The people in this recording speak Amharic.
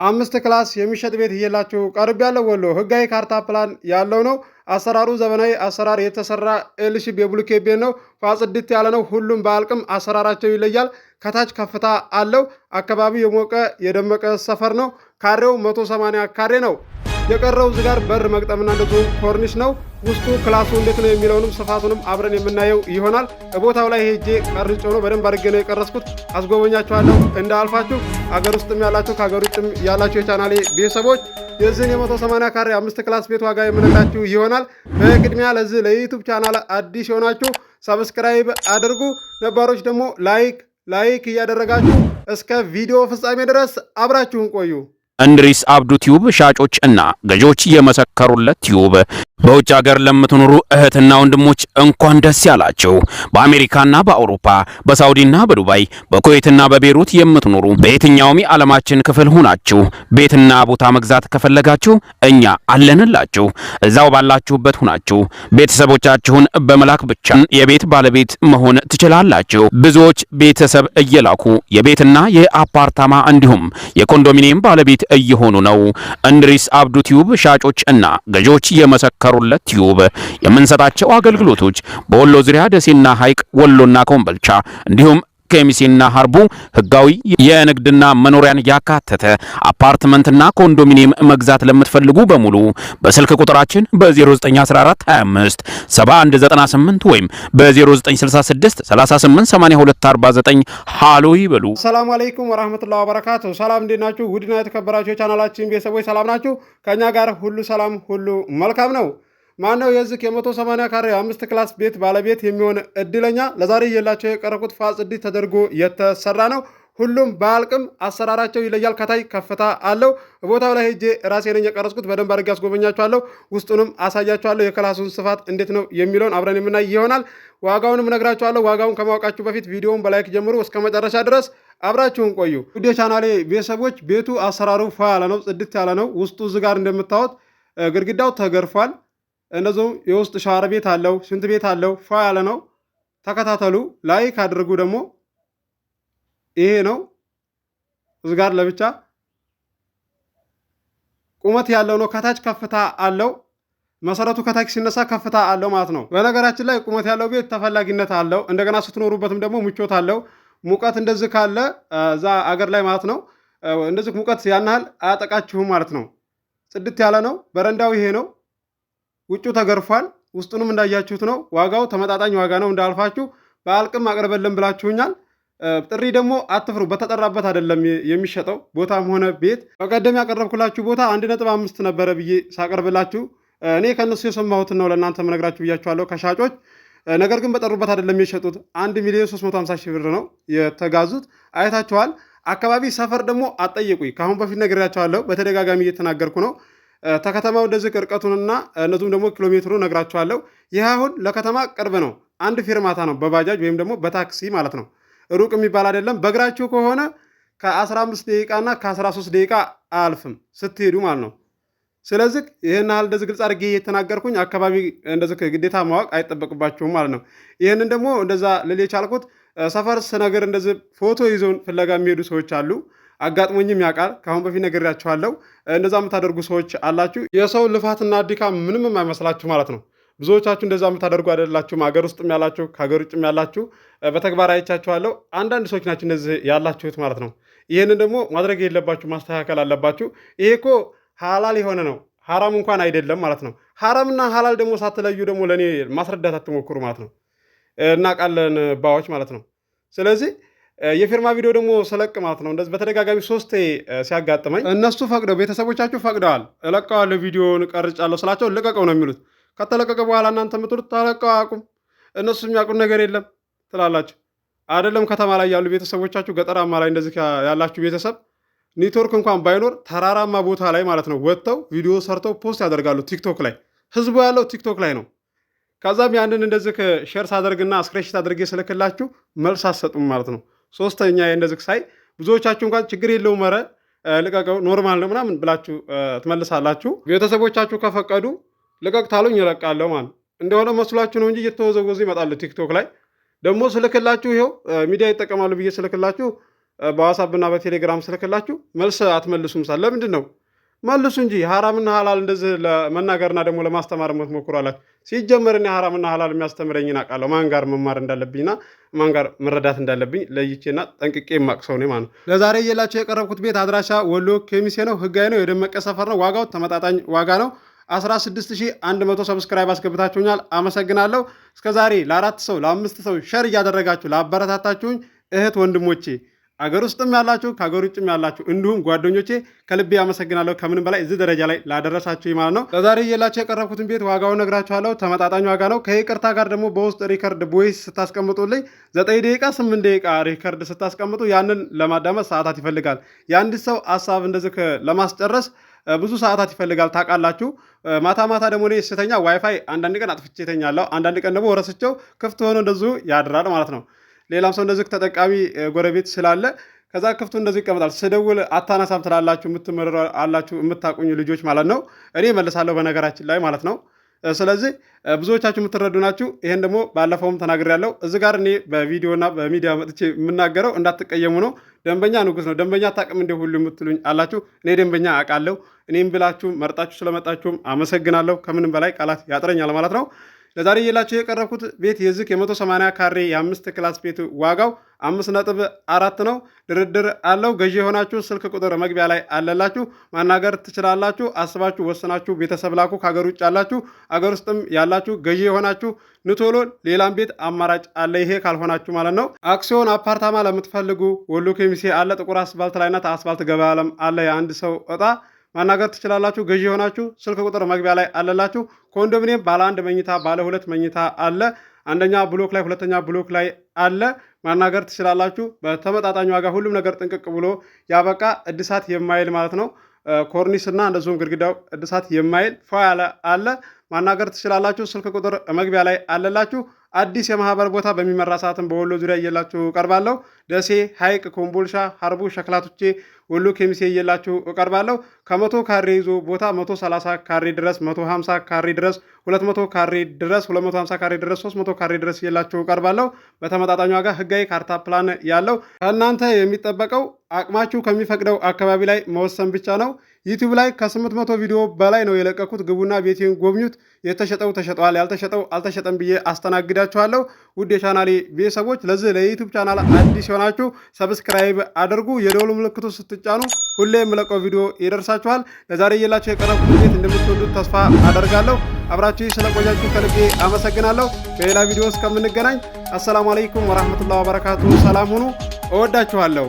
አምስት ክላስ የሚሸጥ ቤት እየላችሁ ቀርብ ያለው ወሎ ህጋዊ ካርታ ፕላን ያለው ነው። አሰራሩ ዘመናዊ አሰራር የተሰራ ኤልሺፕ የብሎኬት ቤት ነው። ፋጽድት ያለ ነው። ሁሉም በአልቅም አሰራራቸው ይለያል። ከታች ከፍታ አለው። አካባቢው የሞቀ የደመቀ ሰፈር ነው። ካሬው 180 ካሬ ነው። የቀረው እዚህ ጋር በር መግጠምና እንደዚሁ ኮርኒስ ነው። ውስጡ ክላሱ እንዴት ነው የሚለውንም ስፋቱንም አብረን የምናየው ይሆናል። ቦታው ላይ ሄጄ ቀርጬ ነው በደንብ አድርጌ ነው የቀረስኩት። አስጎበኛችኋለሁ እንዳልፋችሁ። አገር ውስጥም ያላችሁ ከአገር ውጭም ያላችሁ የቻናሌ ቤተሰቦች የዚህን የ180 ካሬ 5 ክላስ ቤት ዋጋ የምነግራችሁ ይሆናል። በቅድሚያ ለዚህ ለዩቲዩብ ቻናል አዲስ የሆናችሁ ሰብስክራይብ አድርጉ። ነባሮች ደግሞ ላይክ እያደረጋችሁ እስከ ቪዲዮ ፍጻሜ ድረስ አብራችሁን ቆዩ። እንድሪስ አብዱ ቲዩብ ሻጮች እና ገዢዎች የመሰከሩለት ቲዩብ። በውጭ ሀገር ለምትኖሩ እህትና ወንድሞች እንኳን ደስ ያላችሁ። በአሜሪካና በአውሮፓ በሳውዲና በዱባይ በኩዌትና በቤሩት የምትኖሩ በየትኛውም የዓለማችን ክፍል ሆናችሁ ቤትና ቦታ መግዛት ከፈለጋችሁ እኛ አለንላችሁ። እዛው ባላችሁበት ሆናችሁ ቤተሰቦቻችሁን በመላክ ብቻ የቤት ባለቤት መሆን ትችላላችሁ። ብዙዎች ቤተሰብ እየላኩ የቤትና የአፓርታማ እንዲሁም የኮንዶሚኒየም ባለቤት እየሆኑ ነው። እንድሪስ አብዱ ቲዩብ ሻጮች እና ገዢዎች የመሰከሩለት ቲዩብ የምንሰጣቸው አገልግሎቶች በወሎ ዙሪያ ደሴና ሐይቅ፣ ወሎና ኮምቦልቻ እንዲሁም ከሚሴና ሀርቡ ህጋዊ የንግድና መኖሪያን ያካተተ አፓርትመንትና ኮንዶሚኒየም መግዛት ለምትፈልጉ በሙሉ በስልክ ቁጥራችን በ0914 25 7198 ወይም በ0966 388249 ሃሎ ይበሉ። ሰላም አለይኩም ወራህመቱላሂ ወበረካቱ። ሰላም እንዴት ናችሁ? ውድና የተከበራችሁ የቻናላችን ቤተሰቦች ሰላም ናችሁ? ከኛ ጋር ሁሉ ሰላም ሁሉ መልካም ነው። ማነው የዚህ የ180 ካሬ 5 ክላስ ቤት ባለቤት የሚሆን እድለኛ? ለዛሬ እየላቸው የቀረብኩት ፋጽድት ተደርጎ የተሰራ ነው። ሁሉም በአልቅም አሰራራቸው ይለያል። ከታይ ከፍታ አለው። ቦታው ላይ ሄጄ ራሴ ነኝ የቀረስኩት። በደንብ አድርጌ አስጎበኛችኋለሁ። ውስጡንም አሳያችኋለሁ። የክላሱን ስፋት እንዴት ነው የሚለውን አብረን የምናይ ይሆናል። ዋጋውንም እነግራችኋለሁ። ዋጋውን ከማወቃችሁ በፊት ቪዲዮውን በላይክ ጀምሩ እስከ መጨረሻ ድረስ አብራችሁን ቆዩ። ውድ የቻናሌ ቤተሰቦች ቤቱ አሰራሩ ፏ ያለ ነው። ጽድት ያለ ነው። ውስጡ እዚህ ጋር እንደምታዩት ግድግዳው ተገርፏል። እንደዚሁም የውስጥ ሻወር ቤት አለው፣ ሽንት ቤት አለው። ፏ ያለ ነው። ተከታተሉ። ላይክ አድርጉ። ደግሞ ይሄ ነው። እዚህ ጋር ለብቻ ቁመት ያለው ነው። ከታች ከፍታ አለው። መሰረቱ ከታች ሲነሳ ከፍታ አለው ማለት ነው። በነገራችን ላይ ቁመት ያለው ቤት ተፈላጊነት አለው። እንደገና ስትኖሩበትም ደግሞ ምቾት አለው። ሙቀት እንደዚህ ካለ እዛ አገር ላይ ማለት ነው እንደዚህ ሙቀት ያናህል አያጠቃችሁም ማለት ነው። ጽድት ያለ ነው። በረንዳው ይሄ ነው። ውጩ ተገርፏል። ውስጡንም እንዳያችሁት ነው። ዋጋው ተመጣጣኝ ዋጋ ነው። እንዳልፋችሁ በአልቅም አቅርበልን ብላችሁኛል። ጥሪ ደግሞ አትፍሩ። በተጠራበት አይደለም የሚሸጠው ቦታም ሆነ ቤት። በቀደም ያቀረብኩላችሁ ቦታ 1.5 ነበረ ብዬ ሳቀርብላችሁ እኔ ከነሱ የሰማሁትን ነው ለእናንተ መነግራችሁ ብያችኋለሁ ከሻጮች። ነገር ግን በጠሩበት አይደለም የሸጡት። 1,350,000 ብር ነው የተጋዙት። አይታችኋል። አካባቢ ሰፈር ደግሞ አትጠይቁኝ። ከአሁን በፊት ነግሬያችኋለሁ። በተደጋጋሚ እየተናገርኩ ነው። ተከተማው እንደዚህ ቅርቀቱንና እነዚህም ደግሞ ኪሎ ሜትሩ ነግራችኋለሁ። ይህ አሁን ለከተማ ቅርብ ነው። አንድ ፌርማታ ነው በባጃጅ ወይም ደግሞ በታክሲ ማለት ነው። ሩቅ የሚባል አይደለም። በእግራችሁ ከሆነ ከ15 ደቂቃ እና ከ13 ደቂቃ አያልፍም ስትሄዱ ማለት ነው። ስለዚህ ይህን ያህል እንደዚህ ግልጽ አድርጌ የተናገርኩኝ አካባቢ እንደዚህ ግዴታ ማወቅ አይጠበቅባችሁም ማለት ነው። ይህንን ደግሞ እንደዛ ልል የቻልኩት ሰፈር ስነግር እንደዚህ ፎቶ ይዘውን ፍለጋ የሚሄዱ ሰዎች አሉ። አጋጥሞኝም ያውቃል። ከአሁን በፊት ነግሬያችኋለሁ። እንደዛ የምታደርጉ ሰዎች አላችሁ። የሰው ልፋትና ድካም ምንም የማይመስላችሁ ማለት ነው። ብዙዎቻችሁ እንደዛ የምታደርጉ አይደላችሁም። ሀገር ውስጥም ያላችሁ ከሀገር ውጭም ያላችሁ በተግባር አይቻችኋለሁ። አንዳንድ ሰዎች ናችሁ እንደዚህ ያላችሁት ማለት ነው። ይህንን ደግሞ ማድረግ የለባችሁ፣ ማስተካከል አለባችሁ። ይሄ እኮ ሀላል የሆነ ነው፣ ሀራም እንኳን አይደለም ማለት ነው። ሀራምና ሀላል ደግሞ ሳትለዩ ደግሞ ለእኔ ማስረዳት አትሞክሩ ማለት ነው። እናውቃለን ባዎች ማለት ነው። ስለዚህ የፊርማ ቪዲዮ ደግሞ ስለቅ ማለት ነው እንደዚህ በተደጋጋሚ 3 ሲያጋጥመኝ እነሱ ፈቅደው ቤተሰቦቻችሁ ፈቅደዋል እለቀዋለሁ ቪዲዮውን ቀርጫለሁ ስላቸው ልቀቀው ነው የሚሉት። ከተለቀቀ በኋላ እናንተ የምትሉት ተለቀው አቁም እነሱ የሚያውቁት ነገር የለም ትላላችሁ። አይደለም ከተማ ላይ ያሉ ቤተሰቦቻችሁ ገጠራማ ላይ እንደዚህ ያላችሁ ቤተሰብ ኔትወርክ እንኳን ባይኖር ተራራማ ቦታ ላይ ማለት ነው ወጥተው ቪዲዮ ሰርተው ፖስት ያደርጋሉ ቲክቶክ ላይ። ህዝቡ ያለው ቲክቶክ ላይ ነው። ከዛም ያንን እንደዚህ ሼር ሳደርግና ስክሪንሾት አድርጌ ስልክላችሁ መልስ አትሰጡም ማለት ነው። ሶስተኛ እንደዚህ ሳይ ብዙዎቻችሁ እንኳን ችግር የለውም ኧረ ልቀቀው ኖርማል ነው ምናምን ብላችሁ ትመልሳላችሁ። ቤተሰቦቻችሁ ከፈቀዱ ልቀቅ ታሉኝ እለቃለሁ ማለት እንደሆነ መስሏችሁ ነው እንጂ እየተወዘወዙ ይመጣሉ ቲክቶክ ላይ። ደግሞ ስልክላችሁ ይኸው ሚዲያ ይጠቀማሉ ብዬ ስልክላችሁ በዋትስአፕ እና በቴሌግራም ስልክላችሁ መልስ አትመልሱም። ለምንድን ነው? መልሱ እንጂ ሐራምና ሐላል እንደዚህ ለመናገርና ደግሞ ለማስተማር የምትሞክሯላችሁ። ሲጀመር እኔ ሐራምና ሐላል የሚያስተምረኝን አውቃለሁ። ማን ጋር መማር እንዳለብኝና ማን ጋር መረዳት እንዳለብኝ ለይቼና ጠንቅቄ የማቅሰው ነው ማለት ነው። ለዛሬ እየላቸው የቀረብኩት ቤት አድራሻ ወሎ ኬሚሴ ነው። ህጋዊ ነው። የደመቀ ሰፈር ነው። ዋጋው ተመጣጣኝ ዋጋ ነው። 16100 ሰብስክራይብ አስገብታችሁኛል። አመሰግናለሁ። እስከዛሬ ለ4 ሰው ለ5 ሰው ሸር እያደረጋችሁ ላበረታታችሁኝ እህት ወንድሞቼ አገር ውስጥም ያላችሁ ከሀገር ውጭም ያላችሁ እንዲሁም ጓደኞቼ ከልቤ አመሰግናለሁ። ከምንም በላይ እዚህ ደረጃ ላይ ላደረሳችሁ ማለት ነው። ለዛሬ እየላችሁ የቀረብኩትን ቤት ዋጋውን ነግራችኋለሁ። ተመጣጣኝ ዋጋ ነው። ከይቅርታ ጋር ደግሞ በውስጥ ሪከርድ ቦይስ ስታስቀምጡልኝ 9 ደቂቃ 8 ደቂቃ ሪከርድ ስታስቀምጡ ያንን ለማዳመጥ ሰዓታት ይፈልጋል። የአንድ ሰው ሀሳብ እንደዚህ ለማስጨረስ ብዙ ሰዓታት ይፈልጋል። ታውቃላችሁ። ማታ ማታ ደግሞ እኔ ስተኛ ዋይፋይ አንዳንድ ቀን አጥፍቼ ተኛለሁ። አንዳንድ ቀን ደግሞ ረስቸው ክፍት ሆኖ እንደዚሁ ያድራል ማለት ነው። ሌላም ሰው እንደዚህ ተጠቃሚ ጎረቤት ስላለ ከዛ ክፍቱ እንደዚህ ይቀመጣል። ስደውል አታነሳም ትላላችሁ፣ የምትመረሩ አላችሁ፣ የምታቁኝ ልጆች ማለት ነው። እኔ መልሳለሁ በነገራችን ላይ ማለት ነው። ስለዚህ ብዙዎቻችሁ የምትረዱ ናችሁ። ይሄን ደግሞ ባለፈውም ተናግሬያለሁ። እዚህ ጋር እኔ በቪዲዮና በሚዲያ መጥቼ የምናገረው እንዳትቀየሙ ነው። ደንበኛ ንጉስ ነው። ደንበኛ አታውቅም እንደ ሁሉ የምትሉኝ አላችሁ። እኔ ደንበኛ አውቃለሁ። እኔም ብላችሁ መርጣችሁ ስለመጣችሁም አመሰግናለሁ። ከምንም በላይ ቃላት ያጥረኛል ማለት ነው። ለዛሬ እየላችሁ የቀረብኩት ቤት የዚህ የ180 ካሬ የ5 ክላስ ቤት ዋጋው 5.4 ነው። ድርድር አለው። ገዢ የሆናችሁ ስልክ ቁጥር መግቢያ ላይ አለላችሁ፣ ማናገር ትችላላችሁ። አስባችሁ ወስናችሁ ቤተሰብ ላኩ። ከሀገር ውጭ ያላችሁ አገር ውስጥም ያላችሁ ገዢ የሆናችሁ ንቶሎ ሌላም ቤት አማራጭ አለ። ይሄ ካልሆናችሁ ማለት ነው። አክሲዮን አፓርታማ ለምትፈልጉ ወሎ ኬሚሴ አለ። ጥቁር አስፋልት ላይና አስፋልት ገበያ ዓለም አለ። የአንድ ሰው እጣ ማናገር ትችላላችሁ። ገዢ የሆናችሁ ስልክ ቁጥር መግቢያ ላይ አለላችሁ። ኮንዶሚኒየም ባለ 1 መኝታ ባለ 2 መኝታ አለ። አንደኛ ብሎክ ላይ ሁለተኛ ብሎክ ላይ አለ። ማናገር ትችላላችሁ። በተመጣጣኝ ዋጋ ሁሉም ነገር ጥንቅቅ ብሎ ያበቃ እድሳት የማይል ማለት ነው። ኮርኒስና እንደዚሁም ግድግዳው እድሳት የማይል ፏ ያለ አለ። ማናገር ትችላላችሁ። ስልክ ቁጥር መግቢያ ላይ አለላችሁ። አዲስ የማህበር ቦታ በሚመራ ሰዓትም በወሎ ዙሪያ እየላችሁ እቀርባለሁ። ደሴ፣ ሐይቅ፣ ኮምቦልሻ፣ ሀርቡ፣ ሸክላቶቼ፣ ወሎ ኬሚሴ እየላችሁ እቀርባለሁ። ከ100 ካሬ ይዞ ቦታ 130 ካሬ ድረስ 150 ካሬ ድረስ 200 ካሬ ድረስ 250 ካሬ ድረስ 300 ካሬ ድረስ እየላችሁ እቀርባለሁ። በተመጣጣኝ ዋጋ ህጋዊ ካርታ ፕላን ያለው ከእናንተ የሚጠበቀው አቅማችሁ ከሚፈቅደው አካባቢ ላይ መወሰን ብቻ ነው። ዩቲዩብ ላይ ከ800 ቪዲዮ በላይ ነው የለቀኩት። ግቡና ቤቴን ጎብኙት። የተሸጠው ተሸጠዋል፣ ያልተሸጠው አልተሸጠም ብዬ አስተናግዳችኋለሁ። ውድ የቻናሌ ቤተሰቦች ለዚህ ለዩቲዩብ ቻናል አዲስ የሆናችሁ ሰብስክራይብ አድርጉ። የደወል ምልክቱ ስትጫኑ ሁሌ የምለቀው ቪዲዮ ይደርሳችኋል። ለዛሬ እየላችሁ የቀረብኩት ቤት እንደምትወዱት ተስፋ አደርጋለሁ። አብራችሁ ስለቆያችሁ ከልቤ አመሰግናለሁ። በሌላ ቪዲዮ እስከምንገናኝ አሰላሙ አለይኩም ወራህመቱላሂ ወበረካቱ። ሰላም ሁኑ። እወዳችኋለሁ።